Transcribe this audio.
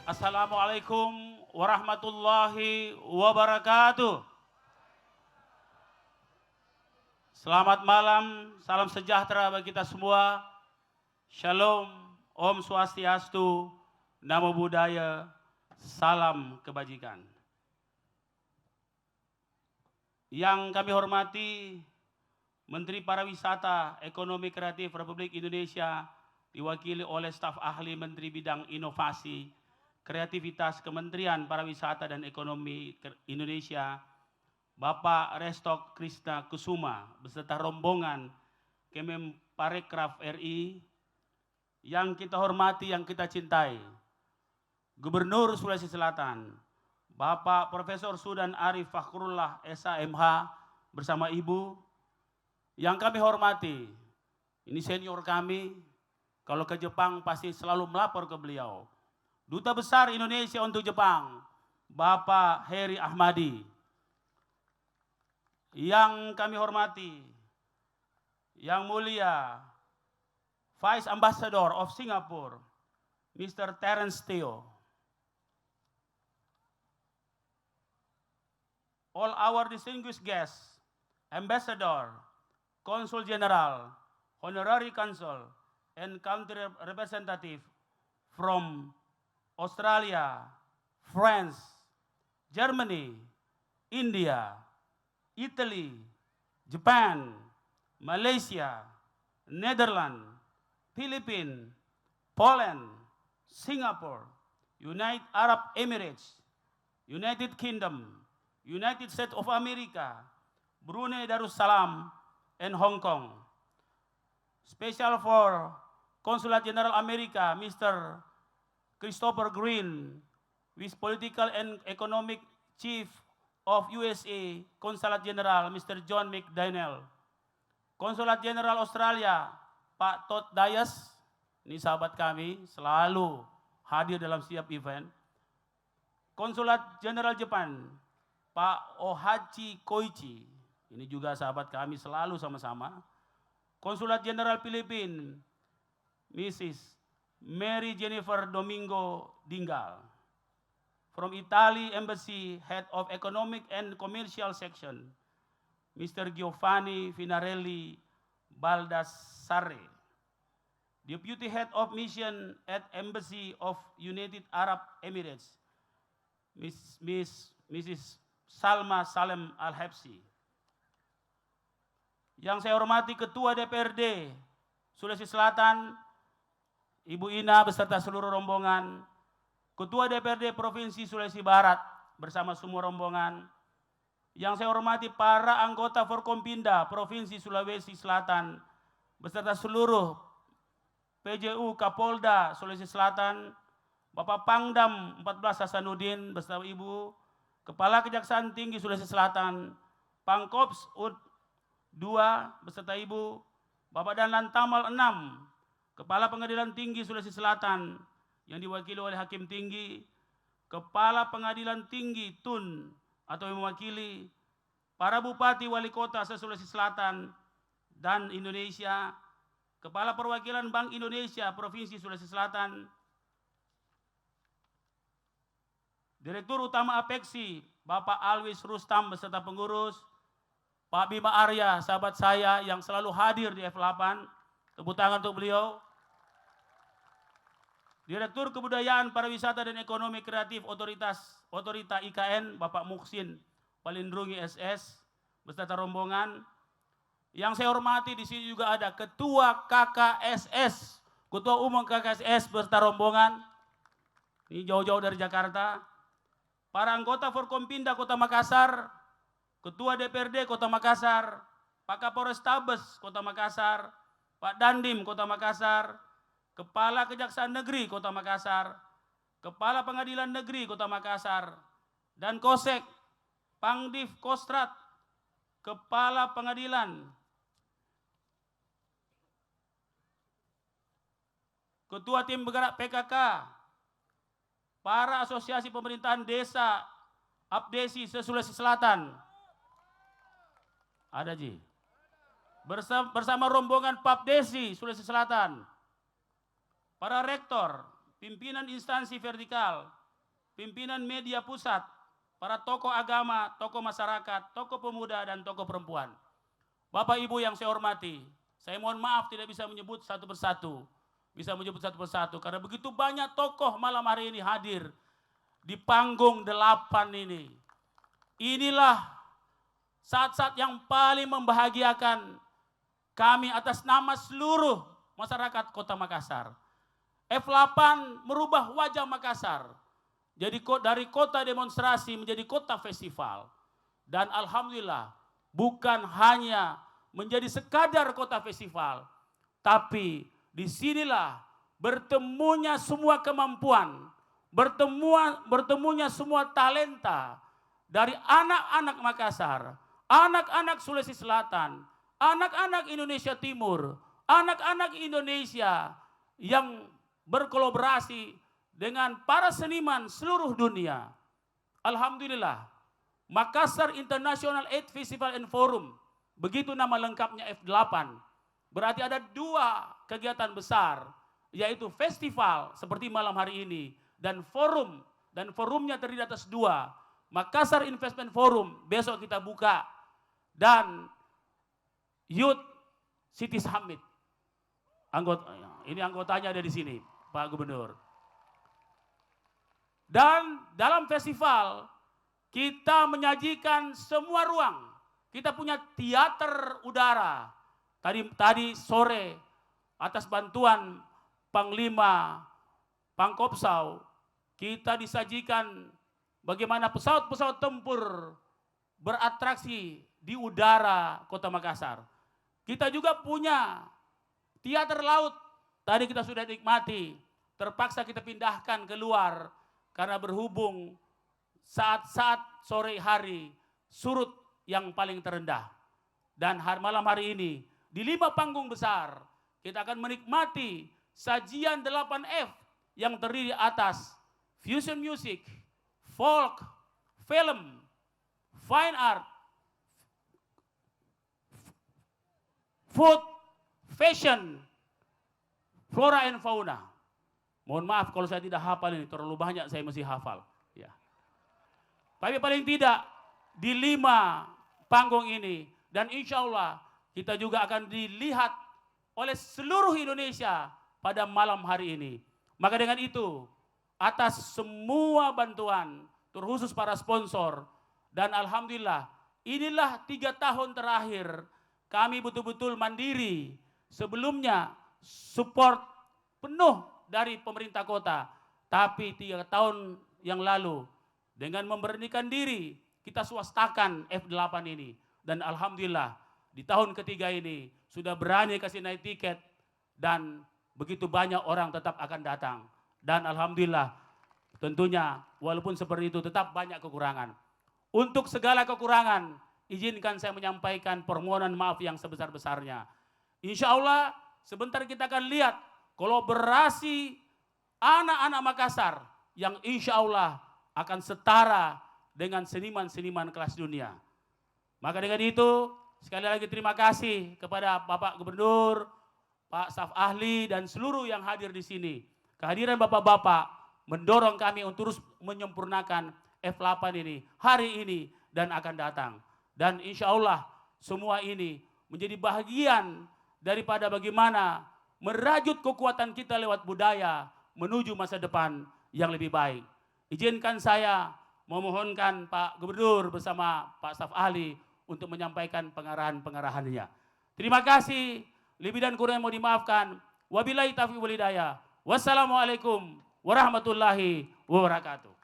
Assalamualaikum warahmatullahi wabarakatuh. Selamat malam, salam sejahtera bagi kita semua. Shalom, Om Swastiastu, Namo Buddhaya, salam kebajikan. Yang kami hormati Menteri Pariwisata, Ekonomi Kreatif Republik Indonesia, diwakili oleh staf ahli Menteri Bidang Inovasi, Kreativitas Kementerian Pariwisata dan Ekonomi Indonesia, Bapak Restok Krishna Kusuma, beserta rombongan Kemenparekraf RI, yang kita hormati, yang kita cintai, Gubernur Sulawesi Selatan, Bapak Profesor Sudan Arif Fakhrullah SAMH, bersama Ibu, yang kami hormati, ini senior kami, kalau ke Jepang pasti selalu melapor ke beliau. Duta Besar Indonesia untuk Jepang, Bapak Heri Ahmadi. Yang kami hormati, Yang Mulia Vice Ambassador of Singapore, Mr. Terence Teo. All our distinguished guests, Ambassador, Consul General, Honorary Consul, and country representative from Australia, France, Germany, India, Italy, Japan, Malaysia, Netherlands, Philippines, Poland, Singapore, United Arab Emirates, United Kingdom, United States of America, Brunei Darussalam, and Hong Kong. Special for Consulate General America, Mr. Christopher Green, with Political and Economic Chief of USA, Consulate General, Mr. John McDaniel. Consulate General Australia, Pak Todd Dias, ini sahabat kami, selalu hadir dalam setiap event. Consulate General Jepang, Pak Ohachi Koichi, ini juga sahabat kami, selalu sama-sama. Konsulat Jenderal Filipina, Mrs. Mary Jennifer Domingo Dinggal. From Italy Embassy, Head of Economic and Commercial Section, Mr. Giovanni Finarelli Baldassare. Deputy Head of Mission at Embassy of United Arab Emirates, Mrs. Salma Salem Al-Habsi. Yang saya hormati Ketua DPRD Sulawesi Selatan, Ibu Ina beserta seluruh rombongan, Ketua DPRD Provinsi Sulawesi Barat bersama semua rombongan, yang saya hormati para anggota Forkompinda Provinsi Sulawesi Selatan beserta seluruh PJU Kapolda Sulawesi Selatan, Bapak Pangdam 14 Hasanuddin beserta Ibu, Kepala Kejaksaan Tinggi Sulawesi Selatan, Pangkops UD 2 beserta Ibu, Bapak Danlan Tamal 6, Kepala Pengadilan Tinggi Sulawesi Selatan yang diwakili oleh Hakim Tinggi, Kepala Pengadilan Tinggi Tun atau yang mewakili para Bupati Wali Kota se-Sulawesi Selatan dan Indonesia, Kepala Perwakilan Bank Indonesia Provinsi Sulawesi Selatan, Direktur Utama Apeksi Bapak Alwis Rustam beserta pengurus, Pak Bima Arya, sahabat saya yang selalu hadir di F8, tepuk tangan untuk beliau. Direktur Kebudayaan, Pariwisata dan Ekonomi Kreatif Otorita IKN, Bapak Muksin Palindrungi SS, beserta rombongan. Yang saya hormati di sini juga ada Ketua KKSS, Ketua Umum KKSS beserta rombongan. Ini jauh-jauh dari Jakarta. Para anggota Forkompinda Kota Makassar, Ketua DPRD Kota Makassar, Pak Kapolres Tabes Kota Makassar, Pak Dandim Kota Makassar, Kepala Kejaksaan Negeri Kota Makassar, Kepala Pengadilan Negeri Kota Makassar, dan Kosek, Pangdiv Kostrat, Kepala Pengadilan, Ketua Tim Bergerak PKK, para asosiasi pemerintahan desa Abdesi se-Sulawesi Selatan. Ada Ji. Bersama rombongan Papdesi Sulawesi Selatan. Para rektor, pimpinan instansi vertikal, pimpinan media pusat, para tokoh agama, tokoh masyarakat, tokoh pemuda, dan tokoh perempuan. Bapak Ibu yang saya hormati, saya mohon maaf tidak bisa menyebut satu persatu. Karena begitu banyak tokoh malam hari ini hadir di panggung 8 ini. Inilah saat-saat yang paling membahagiakan kami atas nama seluruh masyarakat Kota Makassar. F8 merubah wajah Makassar. Jadi dari kota demonstrasi menjadi kota festival. Dan alhamdulillah bukan hanya menjadi sekadar kota festival, tapi disinilah bertemunya semua kemampuan, bertemunya semua talenta dari anak-anak Makassar, anak-anak Sulawesi Selatan, anak-anak Indonesia Timur, anak-anak Indonesia yang berkolaborasi dengan para seniman seluruh dunia. Alhamdulillah, Makassar International Aid Festival and Forum, begitu nama lengkapnya F8. Berarti ada 2 kegiatan besar, yaitu festival seperti malam hari ini dan forum, dan forumnya terdiri atas 2. Makassar Investment Forum besok kita buka, dan Youth City Summit. Ini anggotanya ada di sini, Pak Gubernur. Dan dalam festival kita menyajikan semua ruang. Kita punya teater udara. Tadi sore atas bantuan Panglima Pangkopsau, kita disajikan bagaimana pesawat-pesawat tempur beratraksi di udara Kota Makassar. Kita juga punya teater laut. Tadi kita sudah nikmati, terpaksa kita pindahkan keluar karena berhubung saat-saat sore hari surut yang paling terendah. Dan malam hari ini di 5 panggung besar kita akan menikmati sajian 8F yang terdiri atas fusion music, folk, film, fine art, food, fashion, flora and fauna. Mohon maaf kalau saya tidak hafal ini, terlalu banyak saya mesti hafal. Ya. Tapi paling tidak di 5 panggung ini, dan insya Allah kita juga akan dilihat oleh seluruh Indonesia pada malam hari ini. Maka dengan itu, atas semua bantuan, terkhusus para sponsor, dan alhamdulillah, inilah 3 tahun terakhir kami betul-betul mandiri. Sebelumnya support penuh dari pemerintah kota, tapi 3 tahun yang lalu dengan memberanikan diri kita swastakan F8 ini, dan alhamdulillah di tahun ketiga ini sudah berani kasih naik tiket, dan begitu banyak orang tetap akan datang. Dan alhamdulillah tentunya walaupun seperti itu tetap banyak kekurangan. Untuk segala kekurangan izinkan saya menyampaikan permohonan maaf yang sebesar-besarnya. Insya Allah sebentar kita akan lihat kolaborasi anak-anak Makassar yang insya Allah akan setara dengan seniman-seniman kelas dunia. Maka dengan itu sekali lagi terima kasih kepada Bapak Gubernur, Pak staf ahli, dan seluruh yang hadir di sini. Kehadiran Bapak-Bapak mendorong kami untuk terus menyempurnakan F8 ini, hari ini, dan akan datang. Dan insya Allah semua ini menjadi bagian daripada bagaimana merajut kekuatan kita lewat budaya menuju masa depan yang lebih baik. Izinkan saya memohonkan Pak Gubernur bersama Pak staf ahli untuk menyampaikan pengarahan-pengarahannya. Terima kasih, lebih dan kurang mohon dimaafkan. Wabillahi taufiq wal hidayah. Wassalamualaikum warahmatullahi wabarakatuh.